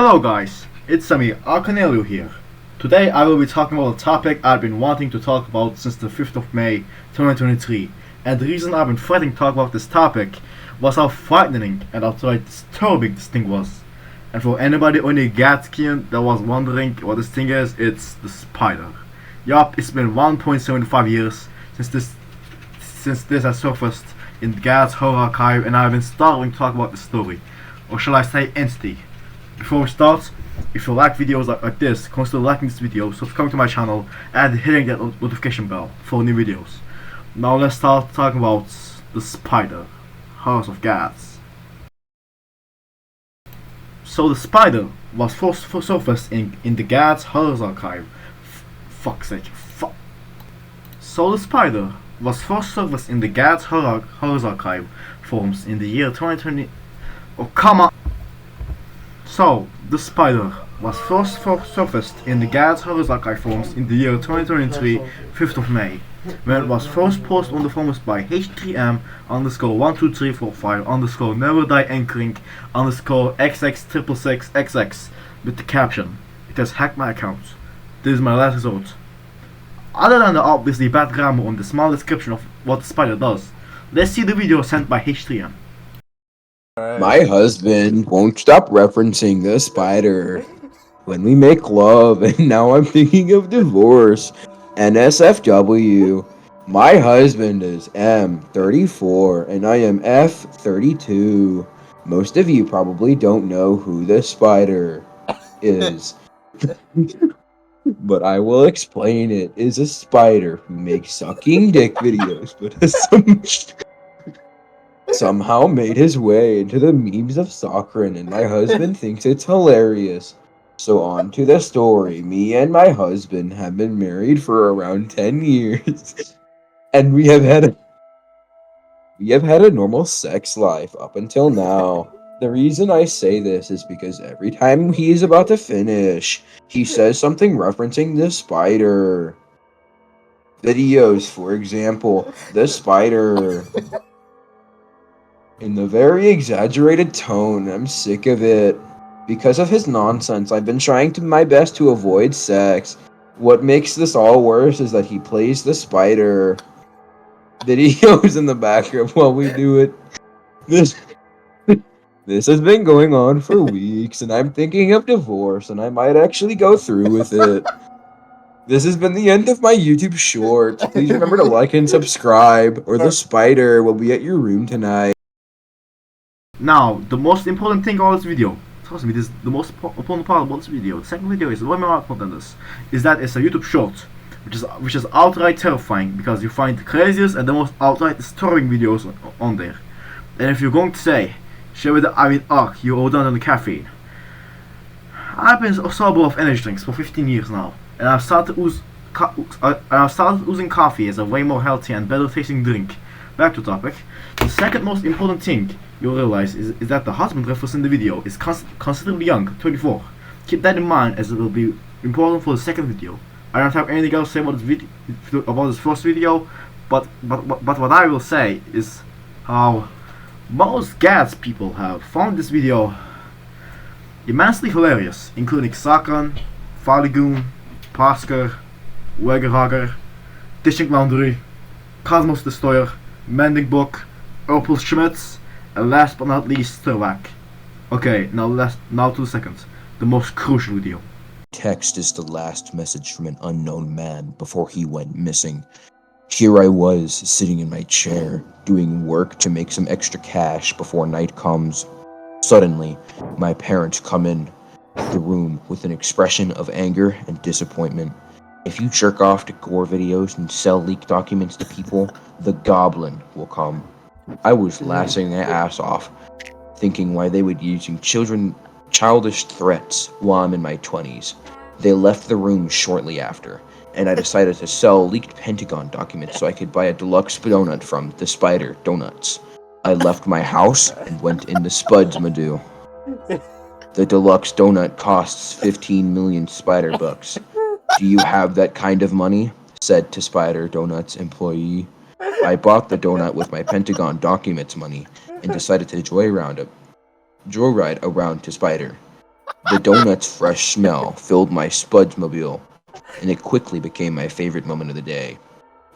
Hello guys, it's me, Arcanelio here. Today I will be talking about a topic I've been wanting to talk about since the 5th of May 2023, and the reason I've been fighting to talk about this topic was how frightening and outright disturbing this thing was. And for anybody on the Gads that was wondering what this thing is, it's the spider. Yup, it's been 1.75 years since this has surfaced in Gads horror archive, and I've been starving to talk about the story, or shall I say entity. Before we start, if you like videos like this, consider liking this video, subscribing to my channel, and hitting that notification bell for new videos. Now let's start talking about the spider, House of Gads. So the spider was first surfaced in the Gads Horrors Archive. Fuck's sake. So the spider was first surfaced in the Gads Horrors Archive forums in the year 2020. Oh, come on! So, the spider was first surfaced in the Gads Horrors Archive forums in the year 2023, 5th of May, when it was first posted on the forums by H3M_12345_ never die anchoring XX666XX with the caption, "It has hacked my account. This is my last resort." Other than the obviously bad grammar on the small description of what the spider does, let's see the video sent by H3M. My husband won't stop referencing the spider when we make love, and now I'm thinking of divorce. NSFW. My husband is M34 and I am F32. Most of you probably don't know who the spider is. But I will explain. It is a spider who makes sucking dick videos, but has somehow made his way into the memes of Soccer, and my husband thinks it's hilarious. So on to the story. Me and my husband have been married for around 10 years, and we have had a normal sex life up until now. The reason I say this is because every time he is about to finish, he says something referencing the spider. Videos, for example, the spider. In the very exaggerated tone. I'm sick of it. Because of his nonsense, I've been trying my best to avoid sex. What makes this all worse is that he plays the spider videos in the background while we do it. This has been going on for weeks, and I'm thinking of divorce, and I might actually go through with it. This has been the end of my YouTube short. Please remember to like and subscribe, or the spider will be at your room tonight. Now, the most important thing about this video, trust me, this is the most important part about this video. The second video is way more important than this, is that it's a YouTube short, which is outright terrifying, because you find the craziest and the most outright disturbing videos on there. And if you're going to say, share with the you owe down on the caffeine. I've been sober of energy drinks for 15 years now, and I've started using coffee as a way more healthy and better tasting drink. Back to topic. The second most important thing you'll realize is that the husband referenced in the video is considerably young, 24. Keep that in mind, as it will be important for the second video. I don't have anything else to say about this first video, but what I will say is how most Gads people have found this video immensely hilarious, including Sakran, phollygoon, Pasker, Wegerhager, Dishing Laundry, Cosmos Destroyer, Mending Book, Opal Schmitz, and last but not least, Sterwak. Okay, now to the second, the most crucial video. Text is the last message from an unknown man before he went missing. Here I was, sitting in my chair, doing work to make some extra cash before night comes. Suddenly, my parents come in the room with an expression of anger and disappointment. If you jerk off to gore videos and sell leaked documents to people, the goblin will come. I was laughing my ass off, thinking why they would be using childish threats while I'm in my 20s. They left the room shortly after, and I decided to sell leaked Pentagon documents so I could buy a deluxe donut from the Spider Donuts. I left my house and went into Spud's Madoo. The deluxe donut costs 15 million spider bucks. Do you have that kind of money? Said to Spider Donut's employee. I bought the donut with my Pentagon documents money and decided to joyride around to Spider. The donut's fresh smell filled my Spudsmobile, and it quickly became my favorite moment of the day.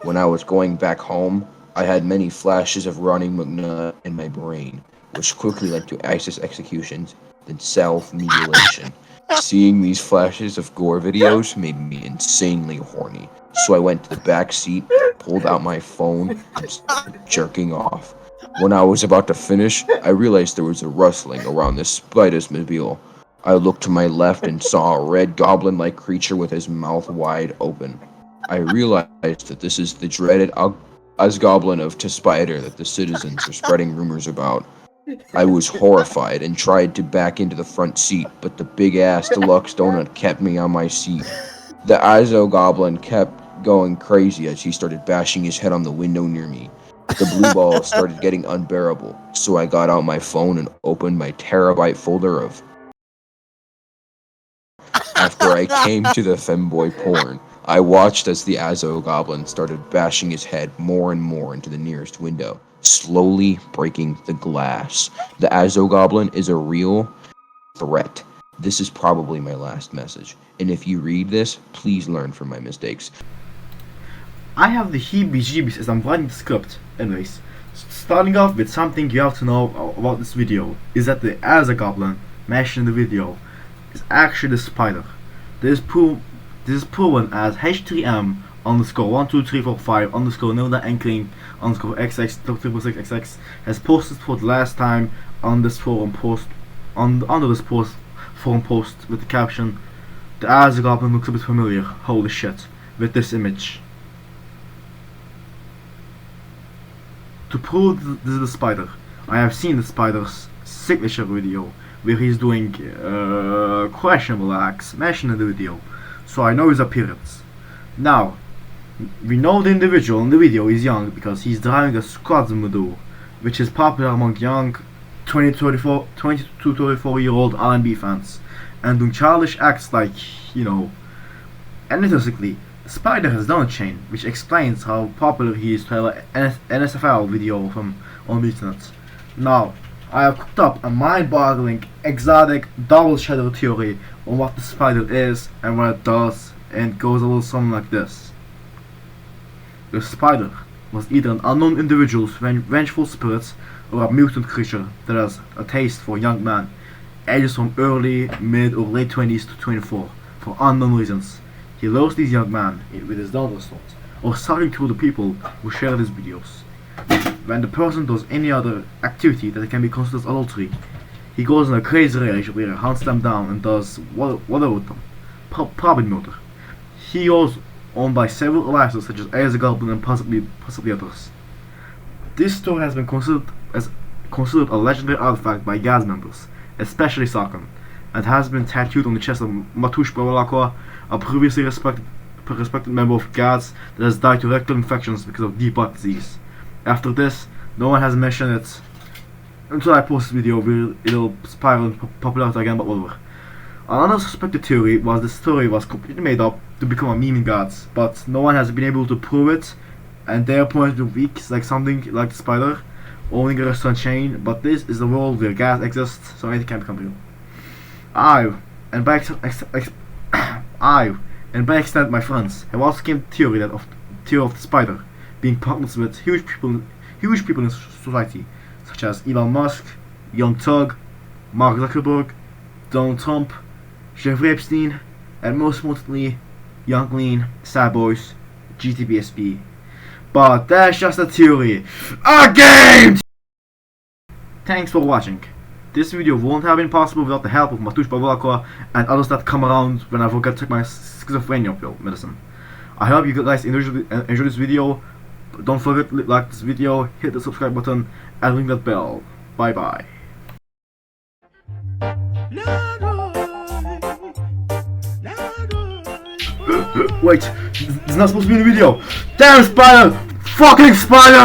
When I was going back home, I had many flashes of Ronnie McNutt in my brain, which quickly led to ISIS executions, then self-mutilation. Seeing these flashes of gore videos made me insanely horny, so I went to the back seat, pulled out my phone, and started jerking off. When I was about to finish, I realized there was a rustling around the spider's mobile. I looked to my left and saw a red goblin-like creature with his mouth wide open. I realized that this is the dreaded Asgoblin of Spider that the citizens are spreading rumors about. I was horrified and tried to back into the front seat, but the big-ass deluxe donut kept me on my seat. The Goblin kept going crazy as he started bashing his head on the window near me. The blue balls started getting unbearable, so I got out my phone and opened my terabyte folder of. After I came to the femboy porn, I watched as the Goblin started bashing his head more and more into the nearest window, slowly breaking the glass. The Goblin is a real threat. This is probably my last message, and if you read this, please learn from my mistakes. I have the heebie-jeebies as I'm writing the script. Anyways, starting off with something you have to know about this video is that the Goblin mentioned in the video is actually the spider. This is proven as H3M underscore 12345 underscore Nilda Enkling underscore XX 666 has posted for the last time on this forum post under this forum post with the caption, "The Goblin looks a bit familiar, holy shit," with this image. To prove this is the spider, I have seen the spider's signature video where he's doing questionable acts mentioned in the video, so I know his appearance. Now, we know the individual in the video is young because he's driving a Squadmodoo, which is popular among young 20 to 34-year-old R&B fans, and doing childish acts like, and interestingly, the spider has done a chain, which explains how popular he is to have an NSFL video from on the internet. Now, I have cooked up a mind-boggling, exotic, double shadow theory on what the spider is and what it does, and it goes a little something like this. The spider was either an unknown individual's vengeful spirit or a mutant creature that has a taste for young men, ages from early, mid, or late 20s to 24, for unknown reasons. He lures these young men with his daughter's thoughts, or sucking through the people who share his videos. When the person does any other activity that can be considered adultery, he goes in a crazy rage where he hunts them down and does whatever with them, probably murder. He is owned by several alliances such as Goblin and possibly others. This story has been considered a legendary artifact by Gads members, especially Sarkhan, and has been tattooed on the chest of Matush Babalakwa, a previously respected member of Gads that has died to rectal infections because of deep heart disease. After this, no one has mentioned it until I post this video where it'll spiral in popularity again, but whatever. Another suspected theory was this story was completely made up to become a meme in Gads, but no one has been able to prove it, and their point of weak, like something like the spider, owning a restaurant chain, but this is the world where Gads exists, so anything can become real. And by extent my friends, have also came to the theory of the spider being partners with huge people in society, such as Elon Musk, Young Thug, Mark Zuckerberg, Donald Trump, Jeffrey Epstein, and most importantly, Young Lean, Sad Boys, GTBSP. But that's just a theory. A game! Thanks for watching. This video won't have been possible without the help of Matush Babalakwa and others that come around when I forget to take my schizophrenia pill medicine. I hope you guys enjoy this video. Don't forget to like this video, hit the subscribe button, and ring that bell. Bye bye. Wait, this is not supposed to be in the video. Damn spider! Fucking spider!